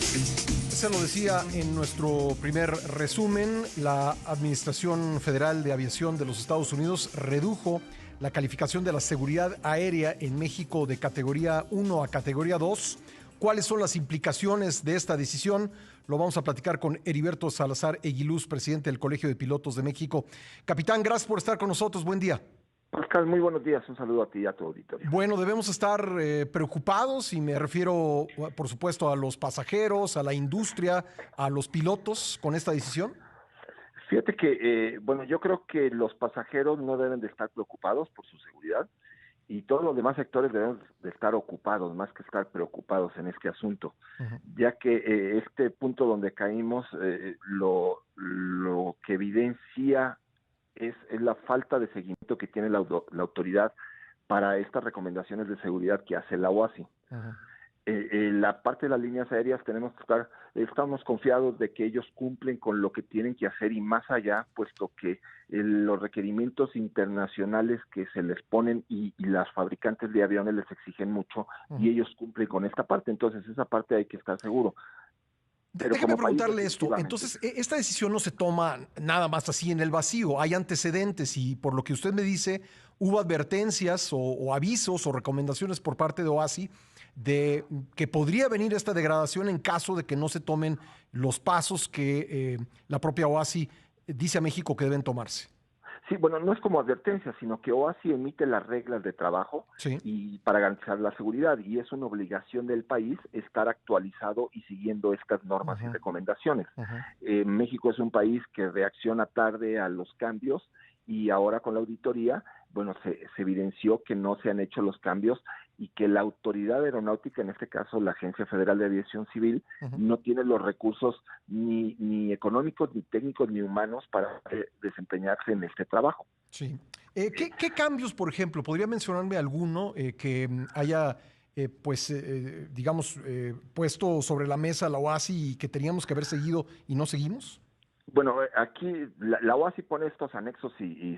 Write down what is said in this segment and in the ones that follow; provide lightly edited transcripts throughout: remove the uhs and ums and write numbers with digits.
Se lo decía en nuestro primer resumen, la Administración Federal de Aviación de los Estados Unidos redujo la calificación de la seguridad aérea en México de categoría 1 a categoría 2. ¿Cuáles son las implicaciones de esta decisión? Lo vamos a platicar con Heriberto Salazar Eguiluz, presidente del Colegio de Pilotos de México. Capitán, gracias por estar con nosotros. Buen día. Pascal, muy buenos días. Un saludo a ti y a tu auditorio. Bueno, debemos estar preocupados y me refiero, por supuesto, a los pasajeros, a la industria, a los pilotos con esta decisión. Fíjate que, yo creo que los pasajeros no deben de estar preocupados por su seguridad y todos los demás sectores deben de estar ocupados, más que estar preocupados en este asunto, ya que este punto donde caímos, lo que evidencia es la falta de seguimiento que tiene la autoridad para estas recomendaciones de seguridad que hace la OASI. La parte de las líneas aéreas estamos confiados de que ellos cumplen con lo que tienen que hacer y más allá, puesto que los requerimientos internacionales que se les ponen y las fabricantes de aviones les exigen mucho y ellos cumplen con esta parte, entonces esa parte hay que estar seguro. Pero déjeme como país, preguntarle esto. Entonces, esta decisión no se toma nada más así en el vacío. Hay antecedentes y por lo que usted me dice, hubo advertencias o avisos o recomendaciones por parte de OASI de que podría venir esta degradación en caso de que no se tomen los pasos que la propia OASI dice a México que deben tomarse. Sí, bueno, no es como advertencia, sino que OASI emite las reglas de trabajo Sí. y para garantizar la seguridad, y es una obligación del país estar actualizado y siguiendo estas normas y recomendaciones. México es un país que reacciona tarde a los cambios y ahora con la auditoría, bueno, se evidenció que no se han hecho los cambios y que la autoridad aeronáutica, en este caso la Agencia Federal de Aviación Civil, no tiene los recursos ni económicos, ni técnicos, ni humanos para desempeñarse en este trabajo. Sí. ¿Qué cambios, por ejemplo, podría mencionarme alguno que haya, puesto sobre la mesa la OASI y que teníamos que haber seguido y no seguimos? Bueno, aquí la OASI pone estos anexos y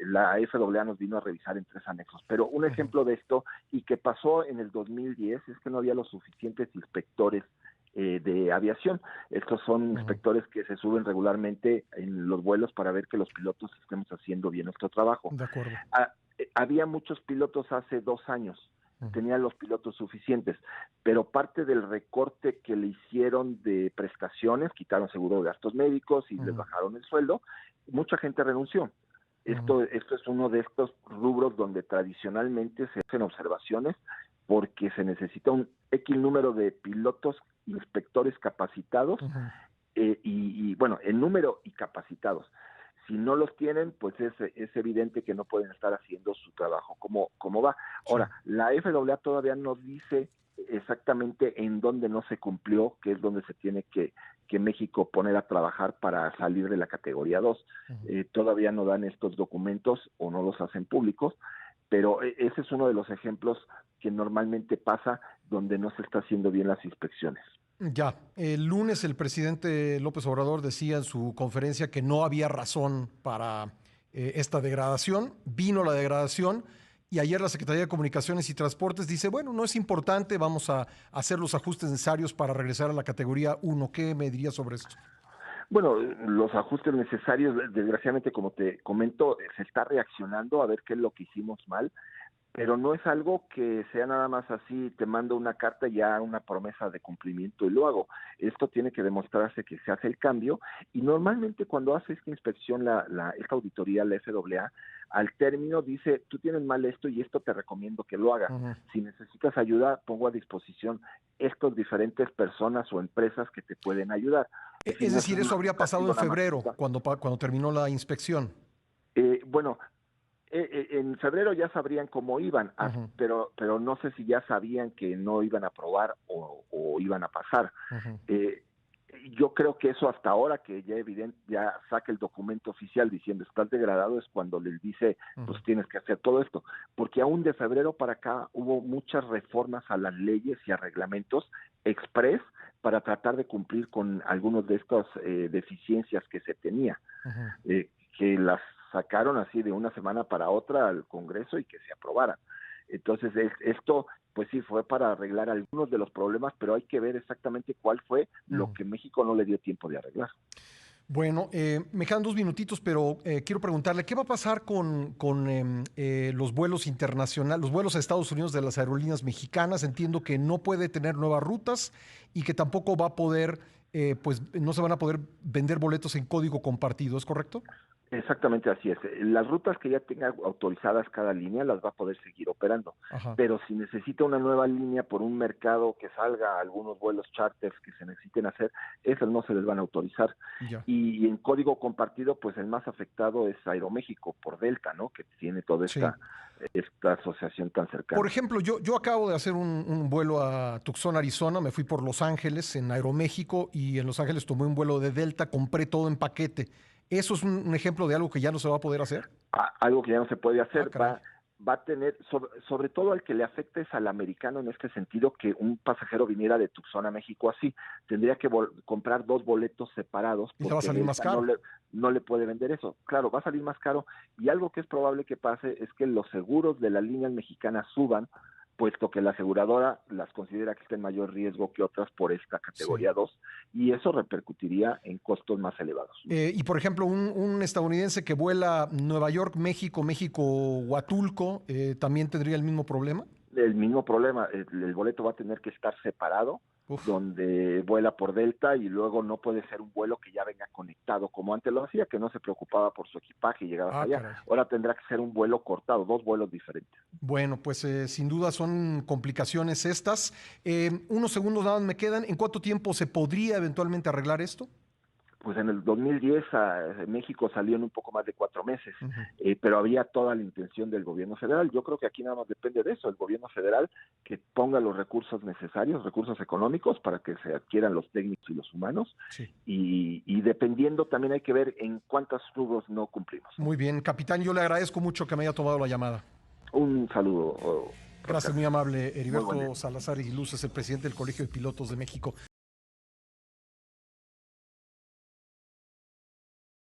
la FAA nos vino a revisar en 3 anexos, pero un ejemplo de esto y que pasó en el 2010 es que no había los suficientes inspectores de aviación. Estos son inspectores que se suben regularmente en los vuelos para ver que los pilotos estemos haciendo bien nuestro trabajo. De acuerdo. Había muchos pilotos hace 2 años, tenían los pilotos suficientes, pero parte del recorte que le hicieron de prestaciones, quitaron seguro de gastos médicos y les bajaron el sueldo, mucha gente renunció. Esto es uno de estos rubros donde tradicionalmente se hacen observaciones porque se necesita un X número de pilotos, inspectores capacitados, en número y capacitados. Si no los tienen, pues es evidente que no pueden estar haciendo su trabajo como va. Ahora, la FAA todavía no dice exactamente en dónde no se cumplió, que es donde se tiene que México poner a trabajar para salir de la categoría 2. Todavía no dan estos documentos o no los hacen públicos, pero ese es uno de los ejemplos que normalmente pasa donde no se está haciendo bien las inspecciones. Ya, el lunes el presidente López Obrador decía en su conferencia que no había razón para esta degradación. Vino la degradación y ayer la Secretaría de Comunicaciones y Transportes dice, bueno, no es importante, vamos a hacer los ajustes necesarios para regresar a la categoría 1. ¿Qué me diría sobre esto? Bueno, los ajustes necesarios, desgraciadamente, como te comento, se está reaccionando a ver qué es lo que hicimos mal, pero no es algo que sea nada más así, te mando una carta y ya una promesa de cumplimiento y lo hago. Esto tiene que demostrarse que se hace el cambio y normalmente cuando hace esta inspección, esta auditoría, la FAA, al término dice, tú tienes mal esto y esto te recomiendo que lo hagas. Si necesitas ayuda, pongo a disposición estas diferentes personas o empresas que te pueden ayudar. Es decir, eso habría pasado en febrero, cuando terminó la inspección. Bueno, en febrero ya sabrían cómo iban, pero no sé si ya sabían que no iban a aprobar o iban a pasar. Yo creo que eso hasta ahora que ya saca el documento oficial diciendo estás degradado es cuando les dice pues tienes que hacer todo esto, porque aún de febrero para acá hubo muchas reformas a las leyes y a reglamentos express para tratar de cumplir con algunos de estas deficiencias que se tenía, que las sacaron así de una semana para otra al Congreso y que se aprobaran. Entonces esto pues sí, fue para arreglar algunos de los problemas, pero hay que ver exactamente cuál fue lo que México no le dio tiempo de arreglar. Bueno, me quedan 2 minutitos, pero quiero preguntarle, ¿qué va a pasar con los vuelos internacionales, los vuelos a Estados Unidos de las aerolíneas mexicanas? Entiendo que no puede tener nuevas rutas y que tampoco va a poder, pues no se van a poder vender boletos en código compartido, ¿es correcto? Exactamente así es. Las rutas que ya tenga autorizadas cada línea las va a poder seguir operando, Ajá, pero si necesita una nueva línea por un mercado que salga, algunos vuelos charters que se necesiten hacer, esas no se les van a autorizar. ya. Y en código compartido, pues el más afectado es Aeroméxico por Delta, ¿no? Que tiene toda Sí. esta asociación tan Por cercana. ejemplo, yo acabo de hacer un vuelo a Tucson, Arizona, me fui por Los Ángeles en Aeroméxico y en Los Ángeles tomé un vuelo de Delta, compré todo en paquete. ¿Eso es un ejemplo de algo que ya no se va a poder hacer? Algo que ya no se puede Ah, hacer, caray. va a tener, sobre todo al que le afecta es al americano en este sentido, que un pasajero viniera de Tucson a México así, tendría que comprar 2 boletos separados Y le va a porque salir más Delta caro. no le puede vender eso. Claro, va a salir más caro y algo que es probable que pase es que los seguros de las líneas mexicanas suban, puesto que la aseguradora las considera que está en mayor riesgo que otras por esta Sí. categoría 2 y eso repercutiría en costos más elevados. Y por ejemplo, un estadounidense que vuela Nueva York, México, México, Huatulco, ¿también tendría el mismo problema? El mismo problema, el boleto va a tener que estar separado, Uf, donde vuela por Delta y luego no puede ser un vuelo que ya venga conectado como antes lo hacía, que no se preocupaba por su equipaje y llegaba hasta ah, allá. caray. Ahora tendrá que ser un vuelo cortado, 2 vuelos diferentes. Bueno, pues sin duda son complicaciones estas. Unos segundos nada más me quedan. ¿En cuánto tiempo se podría eventualmente arreglar esto? Pues en el 2010 México salió en un poco más de 4 meses, Ujú. pero había toda la intención del gobierno federal. Yo creo que aquí nada más depende de eso, el gobierno federal que ponga los recursos necesarios, recursos económicos para que se adquieran los técnicos y los humanos, Sí. y dependiendo también hay que ver en cuántos rubros no cumplimos, ¿no? Muy bien, capitán, yo le agradezco mucho que me haya tomado la llamada. Un saludo, Gracias, Oscar. muy amable. Muy buen día. Heriberto Salazar y Luz es el presidente del Colegio de Pilotos de México.